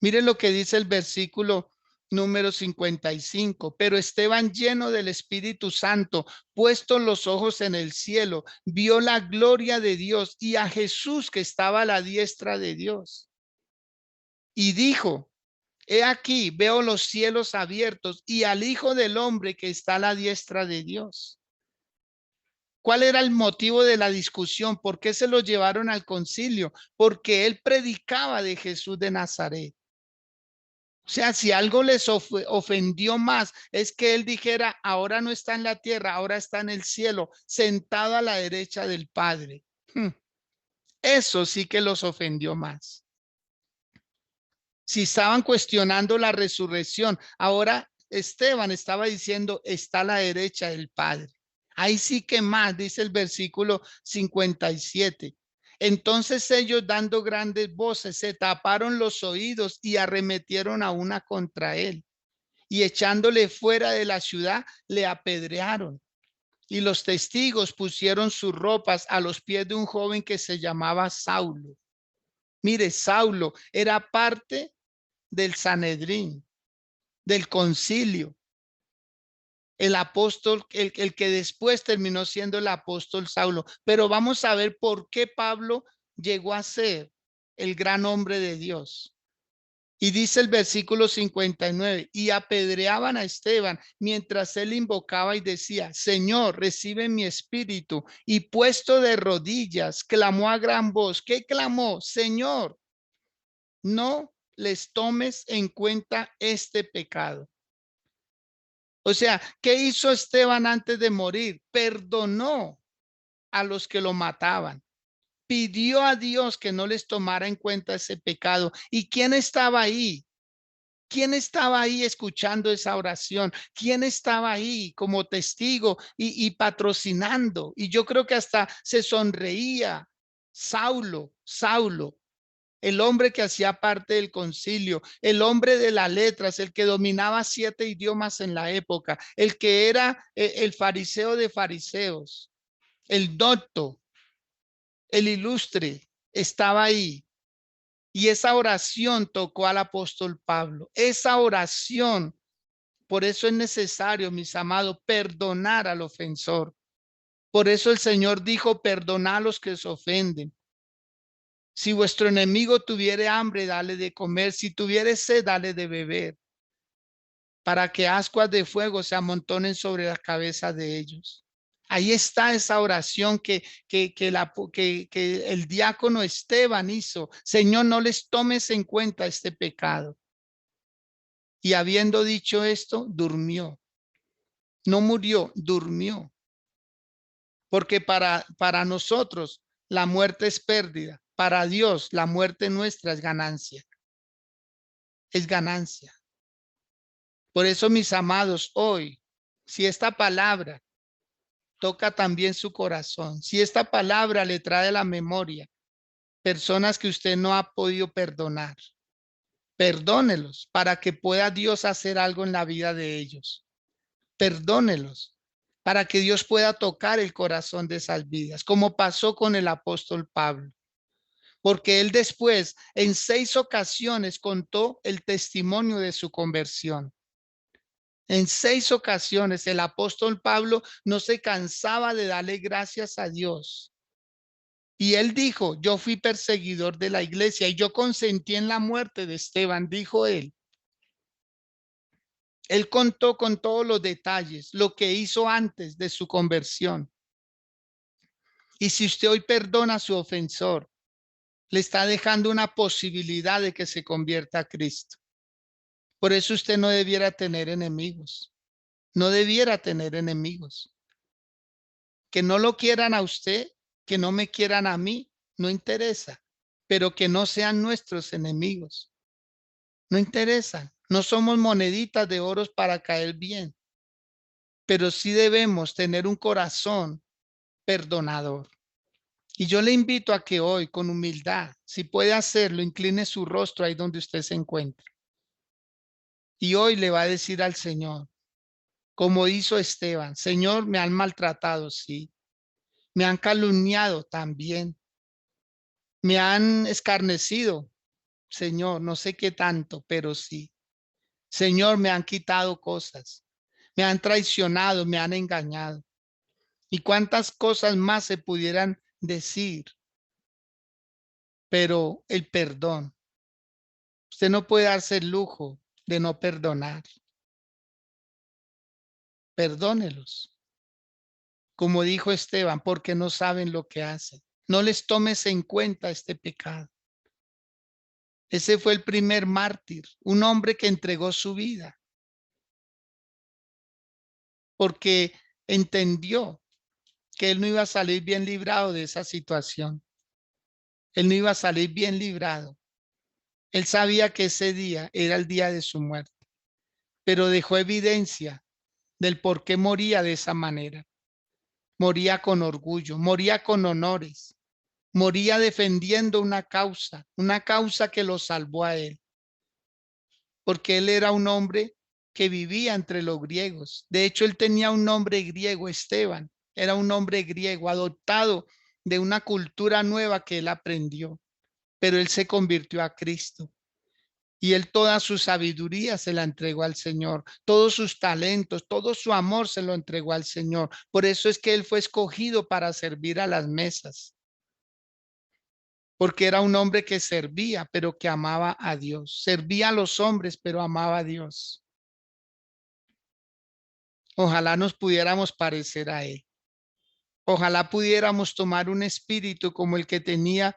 Miren lo que dice el versículo número 55. Pero Esteban, lleno del Espíritu Santo, puestos los ojos en el cielo, vio la gloria de Dios y a Jesús que estaba a la diestra de Dios. Y dijo: He aquí, veo los cielos abiertos y al Hijo del Hombre que está a la diestra de Dios. ¿Cuál era el motivo de la discusión? ¿Por qué se lo llevaron al concilio? Porque él predicaba de Jesús de Nazaret. O sea, si algo les ofendió más, es que él dijera: ahora no está en la tierra, ahora está en el cielo, sentado a la derecha del Padre. Eso sí que los ofendió más. Si estaban cuestionando la resurrección, ahora Esteban estaba diciendo: está a la derecha del Padre. Ahí sí que más, dice el versículo 57. Entonces ellos, dando grandes voces, se taparon los oídos y arremetieron a una contra él. Y echándole fuera de la ciudad, le apedrearon. Y los testigos pusieron sus ropas a los pies de un joven que se llamaba Saulo. Mire, Saulo era parte del Sanedrín, del concilio. El apóstol, el que después terminó siendo el apóstol Saulo. Pero vamos a ver por qué Pablo llegó a ser el gran hombre de Dios. Y dice el versículo 59, y apedreaban a Esteban mientras él invocaba y decía: Señor, recibe mi espíritu. Y puesto de rodillas, clamó a gran voz. ¿Qué clamó? Señor, no les tomes en cuenta este pecado. O sea, ¿qué hizo Esteban antes de morir? Perdonó a los que lo mataban. Pidió a Dios que no les tomara en cuenta ese pecado. ¿Y quién estaba ahí? ¿Quién estaba ahí escuchando esa oración? ¿Quién estaba ahí como testigo y patrocinando? Y yo creo que hasta se sonreía. Saulo, el hombre que hacía parte del concilio, el hombre de las letras, el que dominaba 7 idiomas en la época, el que era el fariseo de fariseos, el docto, el ilustre, estaba ahí. Y esa oración tocó al apóstol Pablo. Esa oración, por eso es necesario, mis amados, perdonar al ofensor. Por eso el Señor dijo: perdonad a los que os ofenden. Si vuestro enemigo tuviere hambre, dale de comer. Si tuviere sed, dale de beber, para que ascuas de fuego se amontonen sobre la cabeza de ellos. Ahí está esa oración que el diácono Esteban hizo. Señor, no les tomes en cuenta este pecado. Y habiendo dicho esto, durmió. No murió, durmió. porque para nosotros la muerte es pérdida. Para Dios la muerte nuestra es ganancia. Es ganancia. Por eso, mis amados, hoy, si esta palabra toca también su corazón, si esta palabra le trae a la memoria personas que usted no ha podido perdonar, perdónelos para que pueda Dios hacer algo en la vida de ellos. Perdónelos para que Dios pueda tocar el corazón de esas vidas, como pasó con el apóstol Pablo. Porque él después, en 6 ocasiones, contó el testimonio de su conversión. En 6 ocasiones, el apóstol Pablo no se cansaba de darle gracias a Dios. Y él dijo, yo fui perseguidor de la iglesia y yo consentí en la muerte de Esteban, dijo él. Él contó con todos los detalles lo que hizo antes de su conversión. Y si usted hoy perdona a su ofensor, le está dejando una posibilidad de que se convierta a Cristo. Por eso usted no debiera tener enemigos. No debiera tener enemigos. Que no lo quieran a usted, que no me quieran a mí, no interesa. Pero que no sean nuestros enemigos. No interesan. No somos moneditas de oro para caer bien. Pero sí debemos tener un corazón perdonador. Y yo le invito a que hoy, con humildad, si puede hacerlo, incline su rostro ahí donde usted se encuentra. Y hoy le va a decir al Señor, como hizo Esteban, Señor, me han maltratado, sí. Me han calumniado también. Me han escarnecido, Señor, no sé qué tanto, pero sí. Señor, me han quitado cosas. Me han traicionado, me han engañado. Y cuántas cosas más se pudieran decir. Pero el perdón. Usted no puede darse el lujo de no perdonar. Perdónelos. Como dijo Esteban, porque no saben lo que hacen. No les tomes en cuenta este pecado. Ese fue el primer mártir, un hombre que entregó su vida porque entendió que él no iba a salir bien librado de esa situación. Él no iba a salir bien librado. Él sabía que ese día era el día de su muerte, pero dejó evidencia del por qué moría de esa manera. Moría con orgullo, moría con honores, moría defendiendo una causa que lo salvó a él, porque él era un hombre que vivía entre los griegos. De hecho, él tenía un nombre griego, Esteban, era un nombre griego adoptado de una cultura nueva que él aprendió, pero él se convirtió a Cristo. Y él toda su sabiduría se la entregó al Señor, todos sus talentos, todo su amor se lo entregó al Señor. Por eso es que él fue escogido para servir a las mesas, porque era un hombre que servía, pero que amaba a Dios. Servía a los hombres, pero amaba a Dios. Ojalá nos pudiéramos parecer a él. Ojalá pudiéramos tomar un espíritu como el que tenía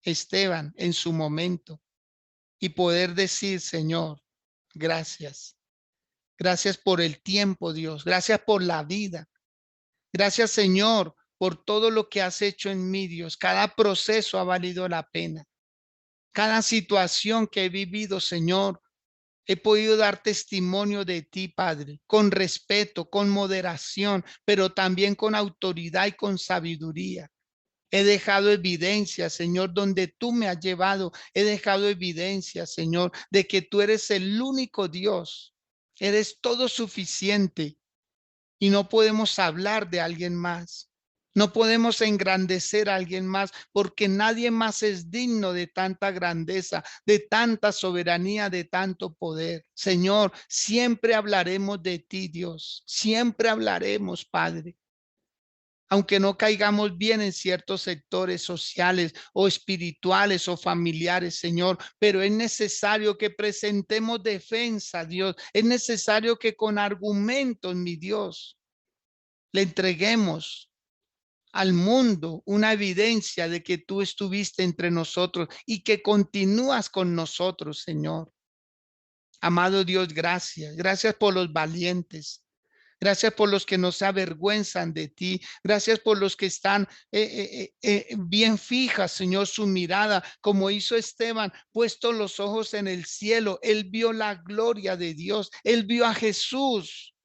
Esteban en su momento y poder decir, Señor, gracias. Gracias por el tiempo, Dios. Gracias por la vida. Gracias, Señor, por todo lo que has hecho en mí, Dios. Cada proceso ha valido la pena. Cada situación que he vivido, Señor, he podido dar testimonio de ti, Padre, con respeto, con moderación, pero también con autoridad y con sabiduría. He dejado evidencia, Señor, donde tú me has llevado. He dejado evidencia, Señor, de que tú eres el único Dios. Eres todo suficiente y no podemos hablar de alguien más. No podemos engrandecer a alguien más porque nadie más es digno de tanta grandeza, de tanta soberanía, de tanto poder. Señor, siempre hablaremos de ti, Dios. Siempre hablaremos, Padre. Aunque no caigamos bien en ciertos sectores sociales o espirituales o familiares, Señor, pero es necesario que presentemos defensa, Dios. Es necesario que con argumentos, mi Dios, le entreguemos al mundo una evidencia de que tú estuviste entre nosotros y que continúas con nosotros, Señor. Amado Dios, gracias. Gracias por los valientes. Gracias por los que no se avergüenzan de ti. Gracias por los que están bien fijas, Señor, su mirada, como hizo Esteban, puesto los ojos en el cielo. Él vio la gloria de Dios. Él vio a Jesús.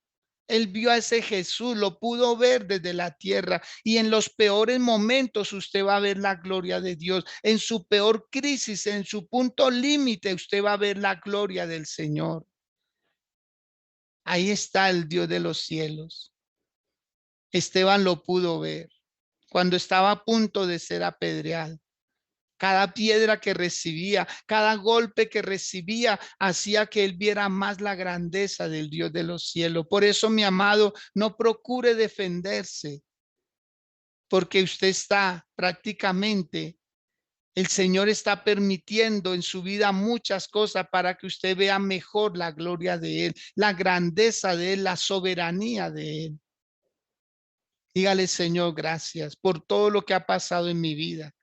Él vio a ese Jesús, lo pudo ver desde la tierra, y en los peores momentos usted va a ver la gloria de Dios. En su peor crisis, en su punto límite, usted va a ver la gloria del Señor. Ahí está el Dios de los cielos. Esteban lo pudo ver cuando estaba a punto de ser apedreado. Cada piedra que recibía, cada golpe que recibía, hacía que él viera más la grandeza del Dios de los cielos. Por eso, mi amado, no procure defenderse, porque usted está prácticamente, el Señor está permitiendo en su vida muchas cosas para que usted vea mejor la gloria de Él, la grandeza de Él, la soberanía de Él. Dígale, Señor, gracias por todo lo que ha pasado en mi vida,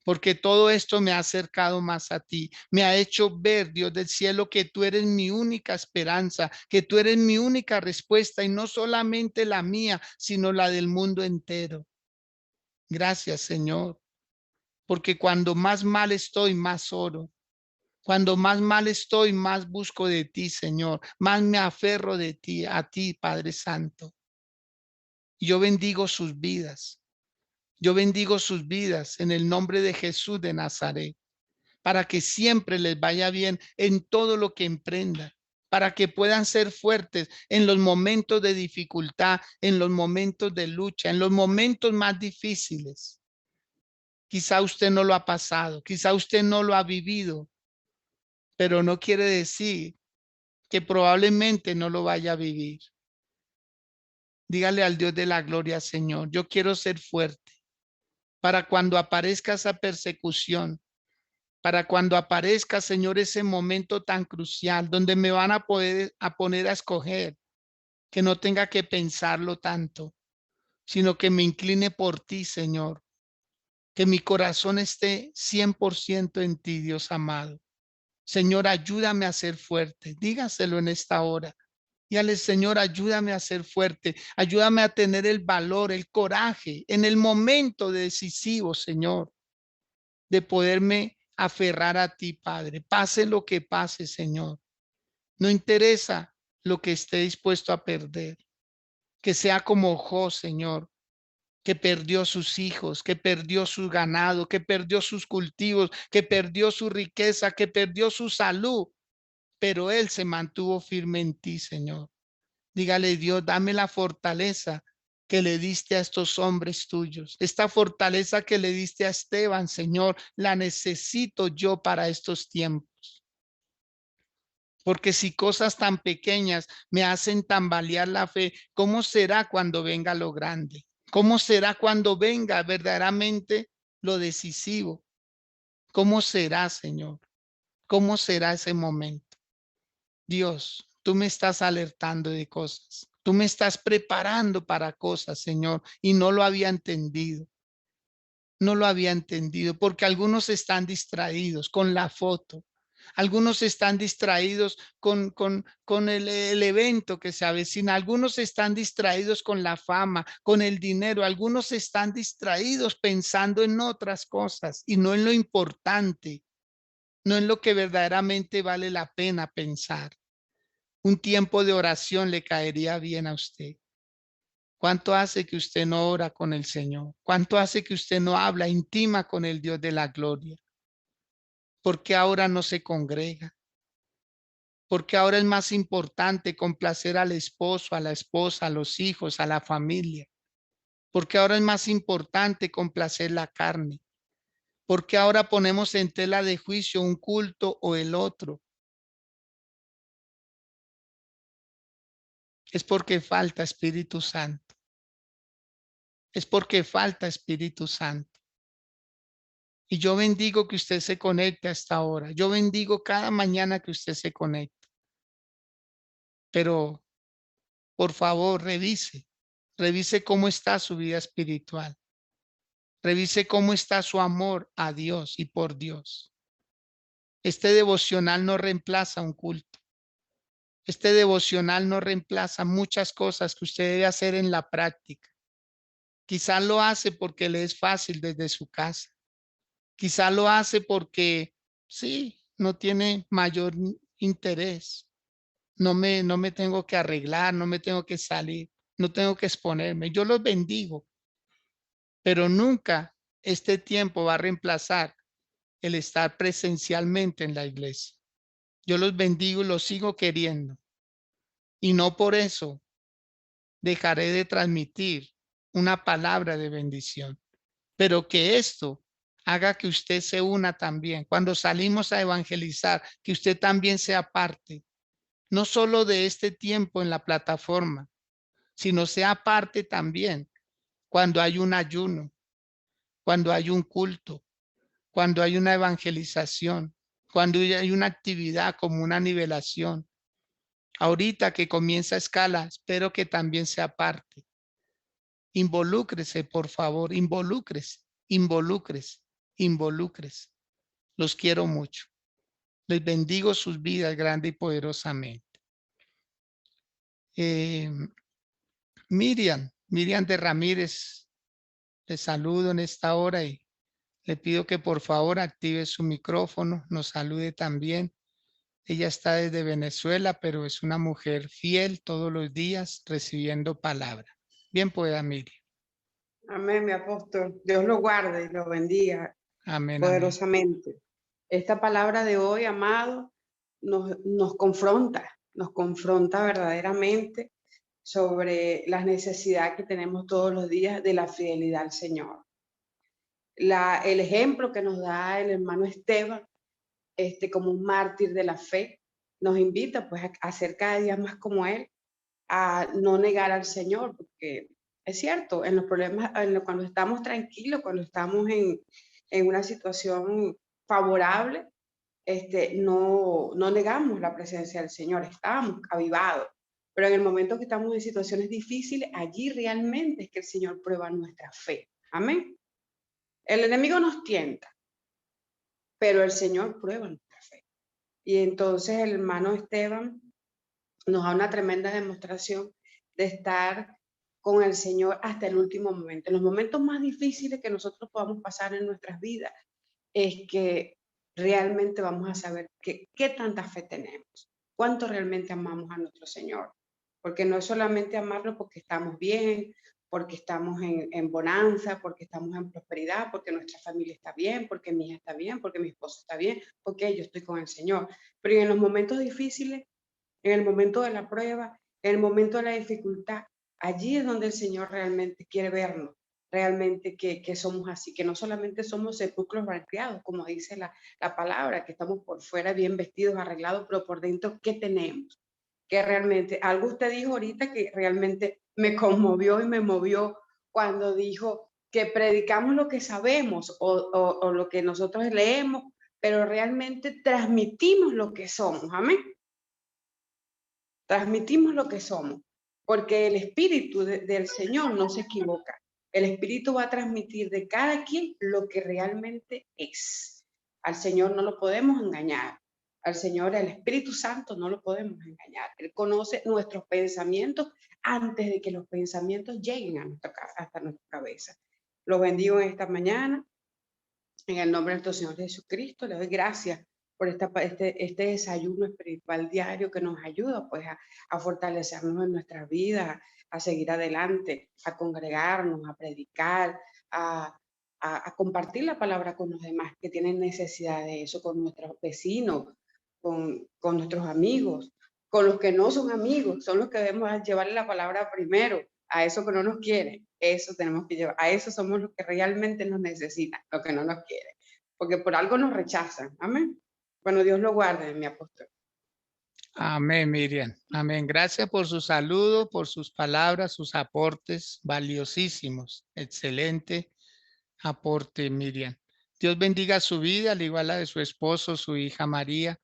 porque todo esto me ha acercado más a ti, me ha hecho ver, Dios del cielo, que tú eres mi única esperanza, que tú eres mi única respuesta, y no solamente la mía, sino la del mundo entero. Gracias, Señor, porque cuando más mal estoy, más oro. Cuando más mal estoy, más busco de ti, Señor, más me aferro de ti, a ti, Padre Santo. Yo bendigo sus vidas. Yo bendigo sus vidas en el nombre de Jesús de Nazaret, para que siempre les vaya bien en todo lo que emprendan, para que puedan ser fuertes en los momentos de dificultad, en los momentos de lucha, en los momentos más difíciles. Quizá usted no lo ha pasado, quizá usted no lo ha vivido, pero no quiere decir que probablemente no lo vaya a vivir. Dígale al Dios de la gloria, Señor, yo quiero ser fuerte para cuando aparezca esa persecución, para cuando aparezca, Señor, ese momento tan crucial donde me van a poner a escoger, que no tenga que pensarlo tanto, sino que me incline por ti, Señor, que mi corazón esté 100% en ti, Dios amado. Señor, ayúdame a ser fuerte. Dígaselo en esta hora. Dígale, Señor, ayúdame a ser fuerte. Ayúdame a tener el valor, el coraje en el momento decisivo, Señor, de poderme aferrar a ti, Padre. Pase lo que pase, Señor. No interesa lo que esté dispuesto a perder. Que sea como Job, Señor, que perdió sus hijos, que perdió su ganado, que perdió sus cultivos, que perdió su riqueza, que perdió su salud, pero él se mantuvo firme en ti, Señor. Dígale, Dios, dame la fortaleza que le diste a estos hombres tuyos. Esta fortaleza que le diste a Esteban, Señor, la necesito yo para estos tiempos. Porque si cosas tan pequeñas me hacen tambalear la fe, ¿cómo será cuando venga lo grande? ¿Cómo será cuando venga verdaderamente lo decisivo? ¿Cómo será, Señor? ¿Cómo será ese momento? Dios, tú me estás alertando de cosas. Tú me estás preparando para cosas, Señor, y no lo había entendido. No lo había entendido porque algunos están distraídos con la foto. Algunos están distraídos con el evento que se avecina. Algunos están distraídos con la fama, con el dinero. Algunos están distraídos pensando en otras cosas y no en lo importante, no en lo que verdaderamente vale la pena pensar. Un tiempo de oración le caería bien a usted. ¿Cuánto hace que usted no ora con el Señor? ¿Cuánto hace que usted no habla íntima con el Dios de la gloria? ¿Por qué ahora no se congrega? ¿Por qué ahora es más importante complacer al esposo, a la esposa, a los hijos, a la familia? ¿Por qué ahora es más importante complacer la carne? ¿Por qué ahora ponemos en tela de juicio un culto o el otro? Es porque falta Espíritu Santo. Es porque falta Espíritu Santo. Y yo bendigo que usted se conecte a esta hora. Yo bendigo cada mañana que usted se conecte. Pero por favor, revise. Revise cómo está su vida espiritual. Revise cómo está su amor a Dios y por Dios. Este devocional no reemplaza un culto. Este devocional no reemplaza muchas cosas que usted debe hacer en la práctica. Quizás lo hace porque le es fácil desde su casa. Quizás lo hace porque sí, no tiene mayor interés. No me tengo que arreglar, no me tengo que salir, no tengo que exponerme. Yo los bendigo, pero nunca este tiempo va a reemplazar el estar presencialmente en la iglesia. Yo los bendigo y los sigo queriendo. Y no por eso dejaré de transmitir una palabra de bendición, pero que esto haga que usted se una también. Cuando salimos a evangelizar, que usted también sea parte, no solo de este tiempo en la plataforma, sino sea parte también cuando hay un ayuno, cuando hay un culto, cuando hay una evangelización, cuando hay una actividad como una nivelación. Ahorita que comienza escala, espero que también sea parte. Involúcrese, por favor, involúcrese, involúcrese, involúcrese. Los quiero mucho. Les bendigo sus vidas grande y poderosamente. Eh, Miriam de Ramírez, les saludo en esta hora y le pido que por favor active su micrófono, nos salude también. Ella está desde Venezuela, pero es una mujer fiel todos los días recibiendo palabra. Bien pueda, Miriam. Amén, mi apóstol. Dios lo guarde y lo bendiga Amén, amén. poderosamente. Esta palabra de hoy, amado, nos confronta verdaderamente sobre la necesidad que tenemos todos los días de la fidelidad al Señor. El ejemplo que nos da el hermano Esteban, como un mártir de la fe, nos invita pues a ser cada día más como él, a no negar al Señor, porque es cierto, en los problemas, cuando estamos tranquilos, cuando estamos en una situación favorable, no negamos la presencia del Señor, estamos avivados. Pero en el momento que estamos en situaciones difíciles, allí realmente es que el Señor prueba nuestra fe. Amén. El enemigo nos tienta, pero el Señor prueba nuestra fe. Y entonces el hermano Esteban nos da una tremenda demostración de estar con el Señor hasta el último momento. En los momentos más difíciles que nosotros podamos pasar en nuestras vidas, es que realmente vamos a saber qué tanta fe tenemos, cuánto realmente amamos a nuestro Señor. Porque no es solamente amarlo porque estamos bien, porque estamos en bonanza, porque estamos en prosperidad, porque nuestra familia está bien, porque mi hija está bien, porque mi esposo está bien, porque yo estoy con el Señor. Pero en los momentos difíciles, en el momento de la prueba, en el momento de la dificultad, allí es donde el Señor realmente quiere vernos, realmente que somos así, que no solamente somos sepulcros blanqueados, como dice la palabra, que estamos por fuera bien vestidos, arreglados, pero por dentro, ¿qué tenemos? Que realmente, algo usted dijo ahorita que realmente me conmovió y me movió cuando dijo que predicamos lo que sabemos o lo que nosotros leemos, pero realmente transmitimos lo que somos. Amén. Transmitimos lo que somos, porque el Espíritu del Señor no se equivoca. El Espíritu va a transmitir de cada quien lo que realmente es. Al Señor no lo podemos engañar. Al Señor, al Espíritu Santo, no lo podemos engañar. Él conoce nuestros pensamientos antes de que los pensamientos lleguen hasta nuestra cabeza. Los bendigo en esta mañana. En el nombre de nuestro Señor Jesucristo, le doy gracias por este desayuno espiritual diario que nos ayuda pues a fortalecernos en nuestra vida, a seguir adelante, a congregarnos, a predicar, a compartir la palabra con los demás que tienen necesidad de eso, con nuestros vecinos, con nuestros amigos, con los que no son amigos, son los que debemos llevarle la palabra primero, a eso que no nos quiere, eso tenemos que llevar, a eso somos los que realmente nos necesitan, los que no nos quieren, porque por algo nos rechazan, amén. Bueno, Dios lo guarde, mi apóstol. Amén, Miriam. Amén. Gracias por su saludo, por sus palabras, sus aportes valiosísimos. Excelente aporte, Miriam. Dios bendiga su vida, al igual la de su esposo, su hija María.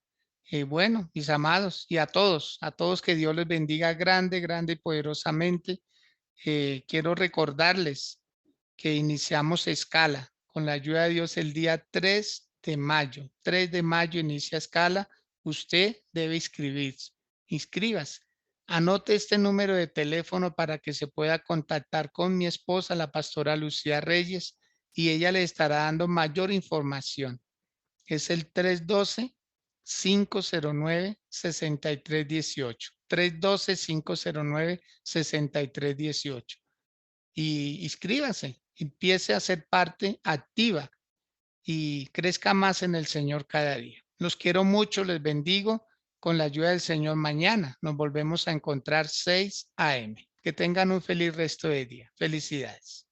Bueno, mis amados, y a todos que Dios les bendiga grande, grande y poderosamente. Quiero recordarles que iniciamos escala con la ayuda de Dios el día 3 de mayo. 3 de mayo inicia escala. Usted debe inscribirse. inscríbase. Anote este número de teléfono para que se pueda contactar con mi esposa, la pastora Lucía Reyes, y ella le estará dando mayor información. Es el 312-509-6318. 312-509-6318. Y inscríbase, empiece a ser parte activa y crezca más en el Señor cada día. Los quiero mucho, les bendigo. Con la ayuda del Señor, mañana nos volvemos a encontrar 6 a.m. Que tengan un feliz resto de día. Felicidades.